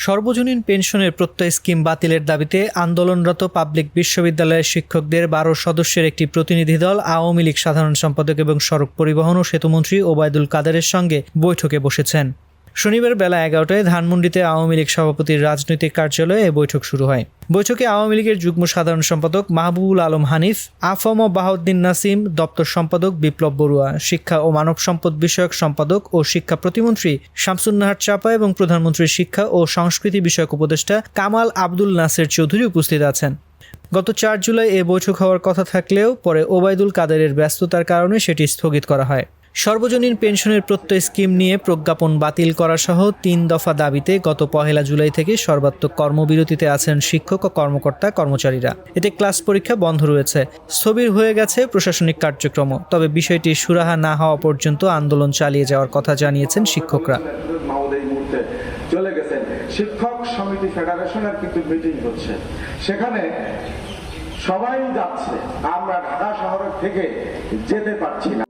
সর্বজনীন পেনশনের প্রত্যয় স্কিম বাতিলের দাবিতে আন্দোলনরত পাবলিক বিশ্ববিদ্যালয়ের শিক্ষকদের ১২ সদস্যের একটি প্রতিনিধি দল আওয়ামী লীগ সাধারণ সম্পাদক এবং সড়ক পরিবহন ও সেতুমন্ত্রী ওবায়দুল কাদেরের সঙ্গে বৈঠকে বসেছেন। শনিবার বেলা ১১টায় ধানমন্ডিতে আওয়ামী লীগ সভাপতির রাজনৈতিক কার্যালয়ে এ বৈঠক শুরু হয়। বৈঠকে আওয়ামী লীগের যুগ্ম সাধারণ সম্পাদক মাহবুবুল আলম হানিফ, আফম বাহাউদ্দিন নাসিম, দপ্তর সম্পাদক বিপ্লব বড়ুয়া, শিক্ষা ও মানব সম্পদ বিষয়ক সম্পাদক ও শিক্ষা প্রতিমন্ত্রী শামসুন নাহার চাপা এবং প্রধানমন্ত্রীর শিক্ষা ও সংস্কৃতি বিষয়ক উপদেষ্টা কামাল আব্দুল নাসের চৌধুরী উপস্থিত আছেন। গত ৪ জুলাই এ বৈঠক হওয়ার কথা থাকলেও পরে ওবায়দুল কাদেরের ব্যস্ততার কারণে সেটি স্থগিত করা হয়। সর্বজনীন পেনশনের প্রত্যয় স্কিম নিয়ে প্রজ্ঞাপন বাতিল করা সহ ৩ দফা দাবিতে গত ১ জুলাই থেকে সর্বাত্মক কর্মবিরতিতে আছেন শিক্ষক ও কর্মচারীরা। এতে ক্লাস পরীক্ষা বন্ধ রয়েছে। স্থবির হয়ে গেছে প্রশাসনিক কার্যক্রমও। তবে বিষয়টি সুরাহা না হওয়া পর্যন্ত আন্দোলন চালিয়ে যাওয়ার কথা জানিয়েছেন শিক্ষকরা। চলে গেছেন শিক্ষক সমিতি ফেডারেশনের কিন্তু মিটিং হচ্ছে, সেখানে সবাই যাচ্ছে, আমরা ঢাকা শহরের থেকে যেতে পারছি না।